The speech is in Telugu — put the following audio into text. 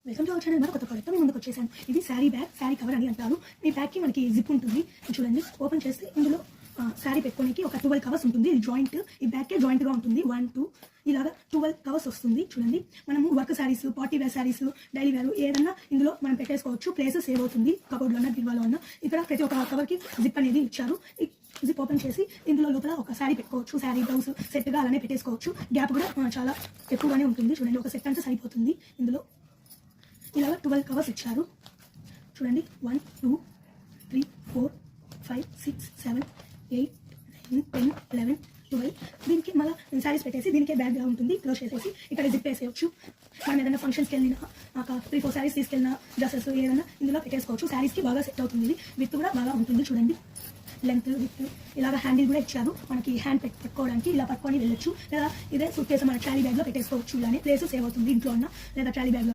Welcome to our channel. కొత్త ప్రోడక్ట్ మీ ముందుకు వచ్చేసాను. ఇది శారీ బ్యాగ్, శారీ కవర్ అని అంటారు. ఈ బ్యాగ్కి మనకి జిప్ ఉంటుంది. చూడండి, ఓపెన్ చేస్తే ఇందులో శారీ పెట్టుకోనికి ఒక 12 కవర్స్ ఉంటుంది. ఇది జాయింట్, ఈ బ్యాగ్కే జాయింట్గా ఉంటుంది. 1 2 ఇలాగా 12 కవర్స్ వస్తుంది. చూడండి, మనము work saris, party wear saris, daily wear ఏదన్నా ఇందులో మనం పెట్టేసుకోవచ్చు. ప్లేస్ సేవ్ అవుతుంది. కబోర్డ్లో ఉన్న, బీరువాలో ఉన్న. ఇక్కడ ప్రతి ఒక్క కవర్కి జిప్ అనేది ఇచ్చారు. జిప్ ఓపెన్ చేసి ఇందులో లోపల ఒక శారీ పెట్టుకోవచ్చు. శారీ బ్లౌజ్ సెట్గా అలానే పెట్టేసుకోవచ్చు. గ్యాప్ కూడా చాలా ఎక్కువగానే ఉంటుంది. చూడండి, ఒక సెట్ అంతా సరిపోతుంది. ఇందులో ఇలాగ 12 కవర్స్ ఇచ్చారు. చూడండి, 1 2 3 4 5 6 7 8 9 10 11 12. దీనికి మళ్ళీ శారీస్ పెట్టేసి దీనికే బ్యాగ్గా ఉంటుంది. క్లోజ్ చేసేసి ఇక్కడ జిప్ వేసేయచ్చు. మనం ఏదైనా ఫంక్షన్స్కి వెళ్ళినా, 3 4 శారీస్ తీసుకెళ్ళినా, డ్రెస్సెస్ ఏదైనా ఇందులో పెట్టేసుకోవచ్చు. శారీస్కి బాగా సెట్ అవుతుంది. ఇది విత్ కూడా బాగా ఉంటుంది. చూడండి, లెంత్ విత్ ఇలాగ హ్యాండిల్ కూడా ఇచ్చారు. మనకి హ్యాండ్ పెట్టుకోవడానికి ఇలా పట్టుకొని వెళ్ళొచ్చు. లేదా ఇదే సూట్ కేసు మన ట్రాలీ బ్యాగ్లో పెట్టేసుకోవచ్చు. ఇలానే ప్లేస్ సేవ్ అవుతుంది. ఇంట్లో ఉన్న లేదా ట్రాలీ బ్యాగ్లో